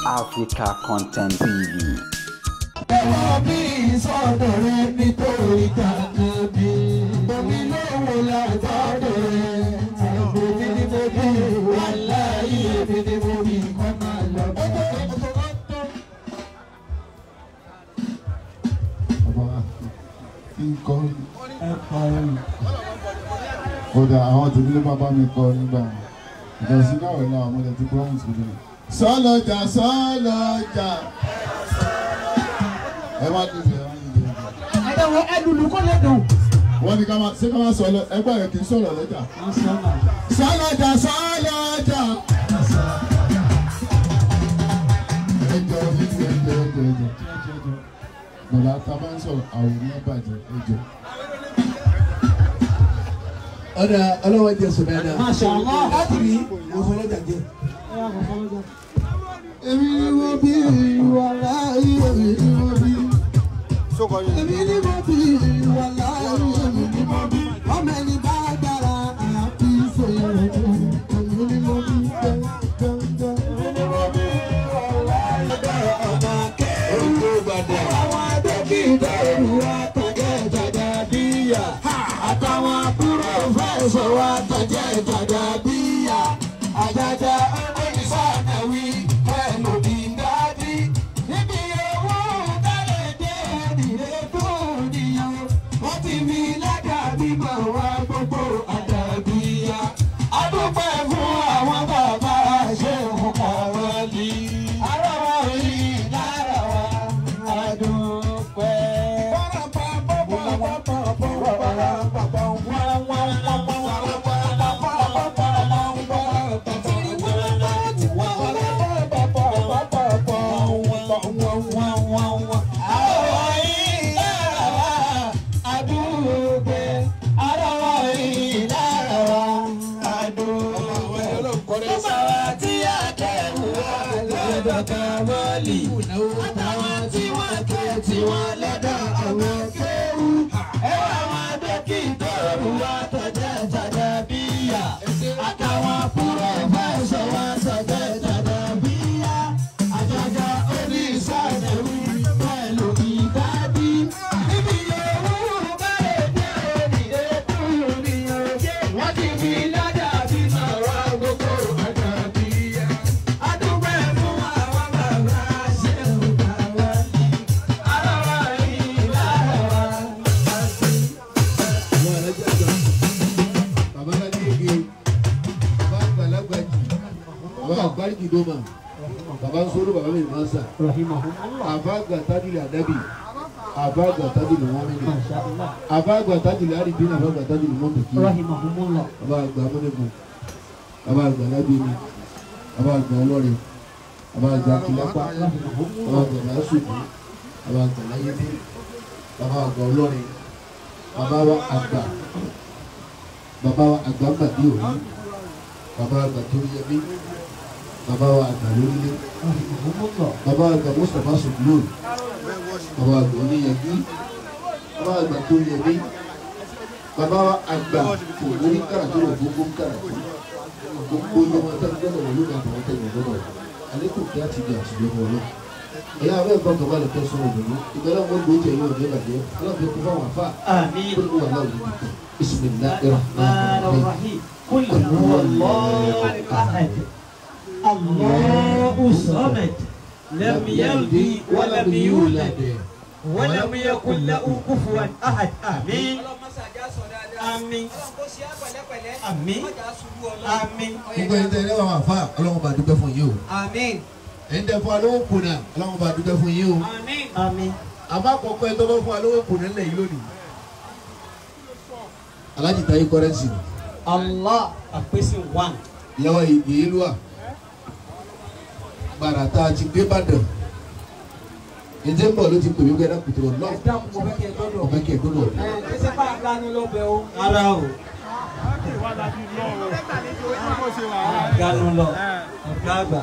Africa Content TV. Kódà àwọn tó nílé bàbá mi kọ nígbà ìdọ̀sí káwé náà àwọn ọmọdé ti promise mi. Sọ́lọ́jà sọ́lọ́jà. Ẹ má dìde ẹ má dìde. Àdàwọ̀ ẹlùlù kọ́ lẹ́dùn. Wọ́n ní ká máa sọ̀rọ̀ ẹgbẹ́ rẹ̀ kì í sọ̀rọ̀ lọ́jà. Sọ́lọ́jà sọ́lọ́jà. Ẹjọ́ fífi ẹjọ́. Bàbá tá a bá ń sọ̀rọ̀ àwòrán bàjẹ́ ẹjọ́. Ọ̀dà ọlọ́wọ́ jẹ́ sọ̀bẹ́dà. Masha Allah. Láti rí ọ̀fọ̀lọ́jà jẹ́. Èmi ni mo bí ìwà láàyè, èmi ni mo bí. Èmi ni mo bí ìwà láàyè, èmi ni mo bí. Ọmọ ẹni bá dára àyàfi ìṣòro. Èmi ni mo bí gbẹ́ngbẹ́ngbẹ́. Èmi ni mo bí ìwà láàyè, Ọmọ akẹ́rù gbàdẹ̀. àwọn adókítà ìwà tọ̀jẹ́ ìjàjà bíyà. Àtàwọn àbúrò fẹ́sọ̀ wa tọ̀jẹ́ ìjàjà bíyà. Àjàjà oníṣàdáwí pẹ̀lú ìdádí. Níbi owó dálẹ̀ dé ìdílé tó níyàn. Wọ́n ti fi ládàbí mọ̀ wá gbogbo àdàbíyà. A dúpẹ́ fún àwọn bàbá ṣe òkùnkà wọlé. Ara wa yìí lára wa, a dúpẹ́. Àtàwọn tí wọ́n ké tí wọ́n lọ́dọ̀ àwọn kéwú. Ẹ wá wọn dókítà wa tọ̀jẹ́ ìjàjà bíyà. Àtàwọn púrọ̀fẹ́sọ̀ wa tọ̀jẹ́ ìjàjà bíyà. Àjàjà oníṣàdáwí pẹ̀lú ìdádí. Níbi yòówù bẹ́ẹ̀ dé òdìdé kúrò níyàn. Wọ́n ti fi ládàbí sọ̀rọ̀ gbogbo àdàbíyà. A dúpẹ́ fún àwọn bàbá ṣe òkà wá ní. Ara wa yìí lára wa. Bàbá Ládége, bàbá àgbàlagbà jì, bàbá àgbáríjì dọ́mà, bàbá sọ́rọ́ bàbá mi máa sà, àbá àgbà tájìlì àdábì, àbá àgbà tájìlì mọ́mìnì, àbá àgbà tájìlì àríbínà, àbá àgbà tájìlì mọ́mìkì, bàbá àgbà mọ́nẹ́gùn, bàbá àgbà lábẹ́ni, bàbá àgbà ọlọ́rin, bàbá àgbà kìlápá, bàbá àgbà lásùkú, bàbá àgbà láyédé, bàbá àgbà ọlọ́rin, bàbá wa àgbà. Bàbá wa àgbà gbàdé òní, bàbá àgbà tó yẹ mí, bàbá wa àgbà lórílẹ̀, bàbá àgbà Mustapha Sùgbọ́n, bàbá àgbà oníyẹ̀bí, bàbá àgbà tó yẹ mí, bàbá wa àgbà òní kàràtó wọ̀ gbogbo kàràtó, gbogbo yọmọ tẹ́lẹ̀ gbọ́dọ̀ wọ̀ lórí àbọ̀wọ́ tẹ́lẹ̀ gbọ́dọ̀, àlékún kí á ti di àtijọ́ wọn lọ. Ẹ̀yà abẹ́ ìfọ̀n tó bá lè tẹ́ sọ́wọ́ òdòdó, ìgbàlá wọn gbòó jẹ́ yóò dé ìbàjẹ́, ọlọ́run kó fáwọn àfà, ó wà láwùjọ nìkan. بسم الله الرحمن الرحيم قل هو الله أحد الله الصمد لم يلد ولم يولد ولم يكن له كفوا أحد آمين آمين آمين آمين. Gbogbo ẹni tẹ́ ẹ lẹ́wọ̀n àfa ọlọ́run bá dúpẹ́ fún yín o. آمين Ẹni tẹ́ fún alówó kùnà ọlọ́run bá dúpẹ́ fún yín o. آمين آمين. Àmọ́ àkọ́kọ́ ẹ tó bá fún alówó kùnà ńlẹ̀ yìí lónìí. Aláàjì Táyé kọ́rẹ́nsì ni. Allah àpèsè one. Lọ́wọ́ ìlú wa. Gbàrà tá a ti gbé Ìbàdàn. Ǹjẹ́ ń bọ̀ ló ti pè mí gbẹ́dá kùtù lọ. Ẹ̀dá kò fẹ́ kí ẹ dọ́dọ̀. Ọ̀fẹ́ kí ẹ gbọ́dọ̀. Ẹ ṣe bá a ganu lọ́bẹ̀ o. Ara o. Ganu lọ. Ọ̀gá àgbà.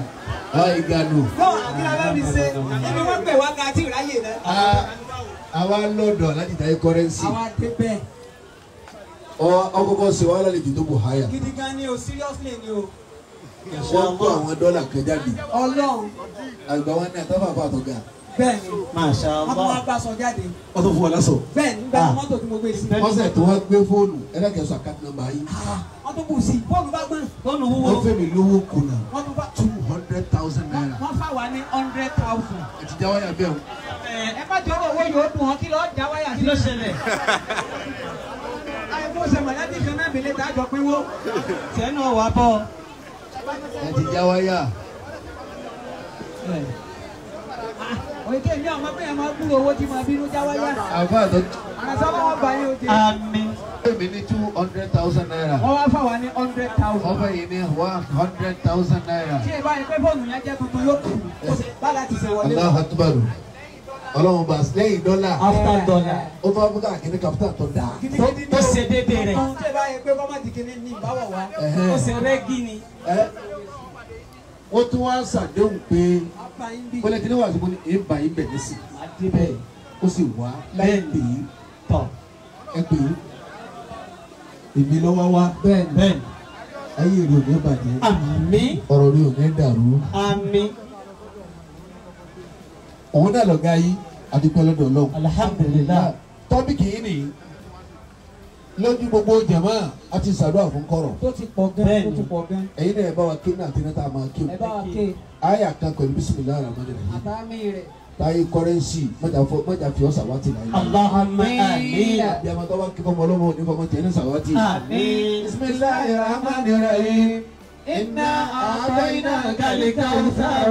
Ìgànnù. Bọ́ọ̀ àgbà bá mi ṣe. Ẹni wọ́n pè wá ká tí ìráyè náà. Àwa lọ́dọ̀ Aláàjì Táyé kọ́rẹ́nsì. Àwa dé bẹ́ẹ̀. Ọkọ̀kọ̀ ṣe wàhálà lè jù tó bò háyà. Gidi gan ni o, seriously ni o. wọ́n kó àwọn dọ́là kan jáde Ọlọ́run. àgbà wọn ní àtàwọn àbá àtọ̀gà Bẹ́ẹ̀ni. Masha Wọ́n tún wá Allah. gbà sọ jáde. wọ́n tó fún wọn lásọ̀ Bẹ́ẹ̀ni nígbà tí mọ́tò tí mo gbé sí. wọ́n sẹ̀ tó wọ́n gbé fóònù ẹlẹ́kẹ̀ẹ́sọ àkáǹtì nọ́mbà yìí Wọ́n tún bù sí. Fóònù bá gbọ́n. Fóònù wúwo. wọ́n fẹ́ mi lówó kùnà Wọ́n tún bá. 200,000 naira Wọ́n fà wá ní 100,000. ẹ ti já wáyà bẹ́ẹ̀ o. Ẹ má jọ owó yóò dùn ọ́ kí lọ́ọ́ já wáyà sí. Kí ló ṣẹlẹ̀? Ayé fún ṣe mọ̀lẹ́bí kan náà mi lè dájọ́ pínwó. Tiẹ̀ náà wà bọ̀. ẹ ti já wáyà Òye kí èmi ọmọ bẹ́ẹ̀ máa gbúrò owó tí máa bínú já wáyà. àbá àtọ́ Àràsọ́ bá wọ́n bá yín oje. Àmín. èmi ní 200,000 naira Wọ́n wá fà wá ní 100,000. wọ́n fẹ́ yìí ní 100,000 naira. Tí ẹ bá yẹ pé fóònù yẹn jẹ́ tuntun yóò kù. Bá láti ṣe wọlé. Allahu Akbar ọlọ́run bá lẹ́yìn dọ́là After dollar. ó tó wá fún káàkiri kápítà tó dáa. Tó ṣe déédéé rẹ̀. Tí ẹ bá yẹ pé kọ́mọ̀tì kìíní ní ìbáwọ̀ wá. Ó ṣe rẹ́gí ni. wọ́n tún wá ṣàdéhùn pé Apá yín bí. pẹlẹtì ní wàá sọ ní èèbà yín bẹ̀ ní sí Adébẹ̀. ó sì wá láì pè é Tọ̀. ẹ pè é èmi lọ́wọ́ wá Bẹ́ẹ̀ni. ayé rẹ̀ ò ní bàjẹ́ Àmín. ọ̀rọ̀ rẹ̀ ò ní dàrú Àmín. òun náà lọ̀gá yìí adúpẹ́ lọ́dọ̀ Ọlọ́run. Alhamdulillah. tọ́bíkì yìí nìyí lójú gbogbo jẹ̀mọ́ àti ṣàdúrà fún kọ̀rọ̀ Tó ti pọ̀ gan. Tó ti pọ̀ gan. ẹ̀yin náà ẹ bá wa kí ní àti níta máa kí o Ẹ bá wa ké. àyà kan pẹ̀lú bismillahir rahmanir rahim Àtàmì rẹ̀. táyé kọ́rẹ́nsì mọ́jà fi ọ́ sàwátì láyé. Allahumma àmín. bí a máa tọ́ bá kí fọmọ ọlọ́mọ òní fọmọ tiẹ̀ ní sàwátì. Àmín. bismillahir rahmanir rahim. Inna a'tainakal kawthar.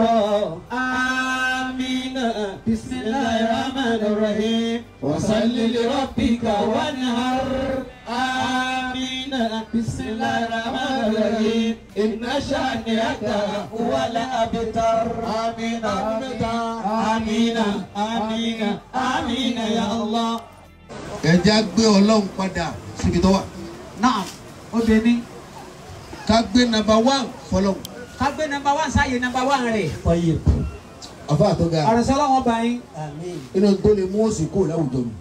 Àmín. Bismillahir rahmanir rahim. Wa salli li rabbika wanhar. Àmín. Bismillahir rahmanir rahim. Inna shani'aka huwal abtar. Àmín. Àmín. Àmín. Àmín ya Allah. ẹja gbé ọlọ́run padà síbi tó wà Náà ó dé ní. ká gbé number 1 fọlọ́run. Ká gbé number 1 sáyé number 1 rẹ̀. Tayyib. àfa àtọ́gà Àràsọ́ lọ́wọ́ bá yín. Àmín. inú tó lè mú òsì kó láwùjọ mi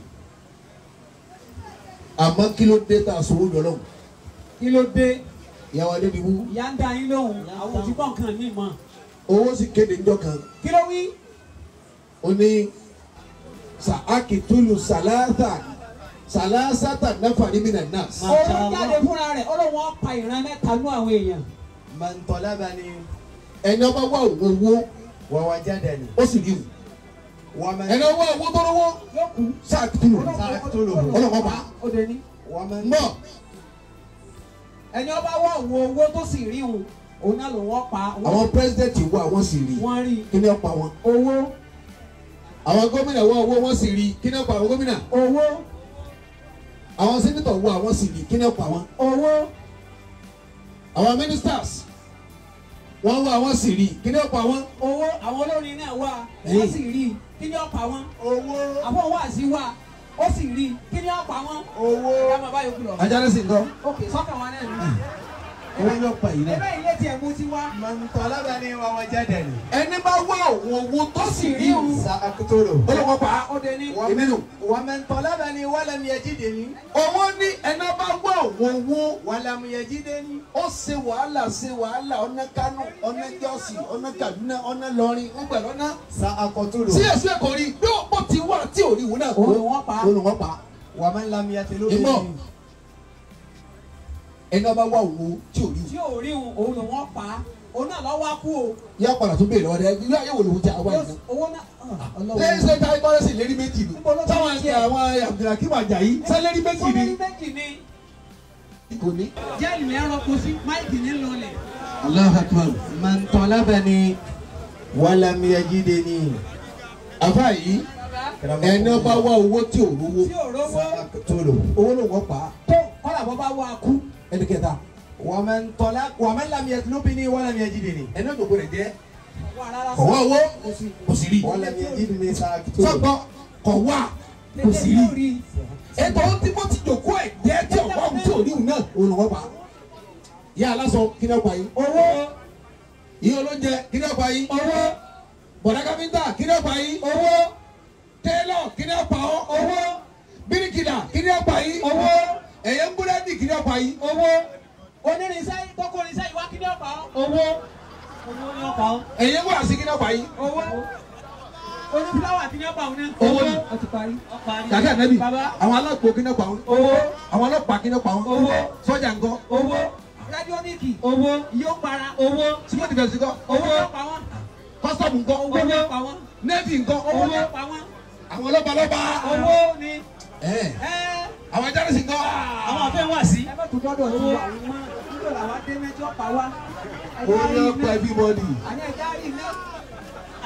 àmọ́ kí ló dé tá a sọ owó lọ́lọ́run Kí ló dé? ìyàwó adébíwú Ìyá ń dá yín lóhùn. Àwọn òṣìbọ̀ nǹkan ní ìmọ̀. owó sì kéde ńjọ́ kan Kí ló wí? ó ní sàákìtúlù sàlásátà náfà ní mìíràn náà. Owó jáde fúnra rẹ̀. Ó lóun ó pa ìran mẹ́ta nú àwọn èèyàn. Man talabani ẹni ọba wà owó wa wajadani. ó sì rí o Wa man ẹni ọba owó tó lówó Yóò kú. sàákìtúlù ọlọ́kọ̀ bá Ó dé ní. wa man mọ̀ Ẹni ọba wá òun owó tó sì rí òun. Òun náà lòun ó pa. àwọn pírẹsidẹ̀ntì wọ àwọn sì rí Wọ́n rí kí ni ọ̀pá wọn owó. àwọn gómìnà wọ owó wọn sì rí kí ni ọ̀pá àwọn gómìnà Owó. àwọn sẹ́nitọ̀ wọ àwọn sì rí kí ni ọ̀pá wọn Owó. àwọn ministers wọ́n wọ àwọn sì rí kí ni ọ̀pá wọn Owó. Àwọn olórin náà wà. Wọ́n sì rí. Kí ni ó pa wọ́n? owó Àwọn wáàsí wà. Ó sì rí. Kí ni ó pa wọ́n? owó Ìyá máa bá yòókù lọ. ajá sì ń kọ́ Ok, sọ́kàn wa náà ni. owó yóò pa yìí náà. Ẹgbẹ́ ilé tiẹ̀ mú ti wá. man talabani wa wajadani. ẹni bá wá òun owó tó sì rí o Sa'aqtulu. olùkọ́ pa Ó dé ní. èmi nù. Wa man talabani wa lam yajidni. owó ní ẹni bá wá òun owó Wa lam yajidni. ó ṣe wàhálà ọ̀nà Kánò ọ̀nà Jọ́ọ̀sì ọ̀nà Kaduna ọ̀nà Lọrin ọgbà lọ́nà. Sa'aqtulu. sí èso ẹ̀kọ́ rí bí ó ti wá tí ò rí ìwọ náà. Olùwọ́n pa. olùwọ́n pa. Wa man lam yatlubni. ìmọ̀ ẹni bá wá òun owó tí ò rí Tí ò rí òun, òun lòun pa. Òun náà lọ́wọ́ á kú o. yá padà tún béèrè lọ́wọ́ rẹ ilé ayé wo lòun ti àwa yìí náà. Owó náà. ṣé ṣé ká ikọ́ sí lérí méjì ni táwọn àwọn Abdulhakeem Ajayi ṣé lérí méjì Sọ́mọ́rí ni méjì ni. kò ní. Jẹ́ẹ̀lì ní ẹranko sí. Máìkì ní lọlẹ̀. Allahu Akbar. Man talabani wa lam yajidni. àfa yìí ẹni bá wá owó tí ò rówó Tí ò rówó. Sa'aqtulu. owó ló wọ́n pa Tó kọ́lá bọ́ bá wá kú. ẹni kẹta Wa man lam yatlubni wa lam yajidni. ẹni òjòkó rẹ̀ jẹ́ Wà rárá kọ̀ wá owó kò sì rí Wa lam yajidni sa'aqtulu. sọ́gbọ́ kọ̀ wá kò sì rí ètò ohun tí mo ti jòkó ẹ̀ jẹ́ tí ọ̀pá ohun tí ò rí òun náà òun ló wọ́n pa yá aláṣọ kí ni ọ̀pá yìí Owó. ìyá olóúnjẹ kí ni ọ̀pá yìí Owó. bọ̀dá káfíńtà kí ni ọ̀pá yìí Owó. tẹ́lọ̀ kí ni ọ̀pá ọ́ Owó. bíríkìlà kí ni ọ̀pá yìí Owó. ẹ̀yẹ ń búrẹ́dì kí ni ọ̀pá yìí Owó. Onírinṣẹ́ tó kó irinṣẹ́ ìwá kí ni ọ̀pá ọ́? Owó. Owó ni ọ̀pá ọ́. Ẹ̀yin wà sí kí ni ọ̀pá yìí? Owó. Onífúláwà kí ni ọ̀pá ọ́ náà? Owó ni. Ó ti parí. Kàkẹ́ ànábì. Àwọn alágbó kí ni ọ̀pá ọ́? Owó. Àwọn ọlọ́pàá kí ni ọ̀pá ọ́? Owó. Sọ́jà ńkọ́? Owó. Rádíóníkì. Owó. Yóò para. Owó. Símọ́ ti bẹ̀rẹ̀ sí kọ́? Owó ọ̀pá wọn. Kọ́sọ̀mù ńkọ́? Owó ọ̀pá wọn. Nẹ́ẹ̀fì ńkọ́? Owó ọ̀pá wọn. Àwọn ọlọ́pàá. Owó ni. Àwọn jẹ́rìsì ńkọ́? Àwọn àfẹ́ wà sí. Ẹ bá tún dọ́dọ̀ owó àwọn ọmọ nígbà làwọn dé mẹ́jọ pa wá. Orí ọ̀pá everybody. Àní ẹ̀dá rí iná.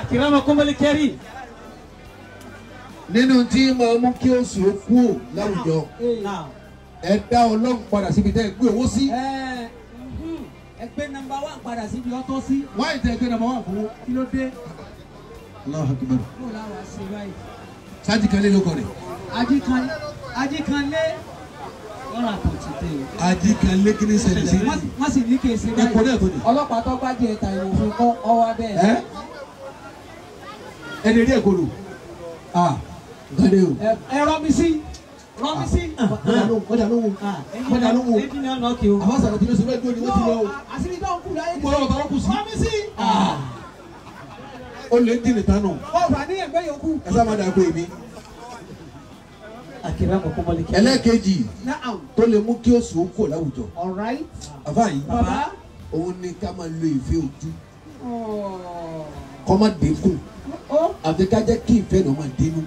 Àkìrámọ̀ kọ́mọ́lé kẹ́rì. Nínú tí máa mú kí oṣù ó kú láwùjọ ẹ dá Ọlọ́run padà síbi tẹ́ ẹ gbé owó sí. Ẹ gbé nọ́mbà 1 padà síbi ọ̀tọ̀ sí. Wáyé tẹ ẹ gbé nọ́mbà 1 fún wọn. Kí ló dé? Allahu Akbar. Kó láwa ṣe báyìí. Sáàjì kan lé lóko rẹ̀. Ajíkanlé. Lọ́rọ̀ àpòtì tẹ̀ o. Ajíkanlé kí ni ṣẹlẹ̀ sí. Wọ́n sì ní kí n ṣe báyìí. Ẹ̀kọ́ náà tó ní. Ọlọ́pàá tó gbájú ẹ̀ta ìwòfin kọ́ ọwọ́ bẹ́ẹ̀. Ẹni rí ẹ̀kọ́ lò. Gade o. Ẹ rọmi sí. Kọjá lóhùn. Èdè ni ọ̀nà kí o. Àwọn sàrò tí ló ṣe fẹ́ gbé ni wọ́n ti lọ o. Àṣírí tó ń kú láyé. Mo lọ́wọ́ tọ́lọ́ kù sí. Rọmi sí. Ó lè dín ní tánù. Ọ̀rọ̀ ní ẹgbẹ́ yòókù. Ẹ sábà dà pé mi. Àkìrámọ̀ kọ́mọ́lé kẹ́rì. Ẹlẹ́ẹ̀kejì tó lè mú kí oṣù ó kò láwùjọ. All right. Àbá yìí. Bàbá. Òun ni ká máa lo ìfẹ́ ojú. Kọ́ máa dínkù. Àfi ká jẹ́ kí ìfẹ́ náà máa dénú.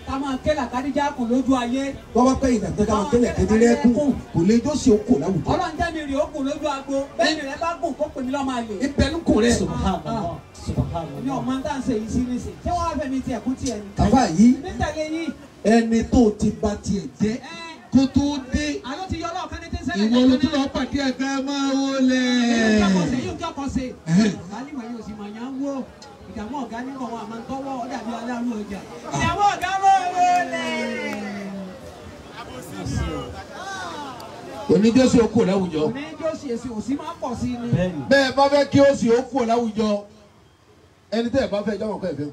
Ká máa kẹ́là kádíjà kù lójú ayé. Wọ́n bá pẹ́ ìdàgbẹ́ ká máa kẹ́lẹ̀ kẹ́dẹ́rẹ́ kù kò lè jó sí okò láwùjọ. Ọlọ́run jẹ́ mi rí okùn lójú agbo. Bẹ́ẹ̀ ni rẹ̀ bá gùn kó pè mí lọ́mọ àlè. Ìbẹ̀lú kò rẹ̀. Ní ọmọ ń tàn ṣe yìí sí nísìn. Ṣé wọ́n á fẹ́ mi tiẹ̀ kú tiẹ̀ ni? Àbá yìí Ní tẹ̀lé yín. ẹni tó ti bá tiẹ̀ jẹ́ kó tó dé. Àló ti yọ ọlọ́ọ̀kan ní tí ń ṣẹlẹ̀. Ìwọ ló tún lọ pàdé ẹ̀ka máa wọlé. Yóò kọ́kọ́ ṣe. Àlìmọ̀ yóò sì mọ̀ yàn wó. Ìdààmú ọ̀gá nígbà wọn àmọ́ tọ́wọ́ ó dàbí aláàrú ọjà. Ìdààmú ọ̀gá wọlé. Oníjọ́sí okò láwùjọ. Oníjọ́sí èsì òsì máa ń pọ̀ sí ni. Bẹ́ẹ̀ bá fẹ́ kí ó sì okò láwùjọ ẹni tẹ́ ẹ bá fẹ́ jọ́wọ́ kọ́ ẹ fẹ́.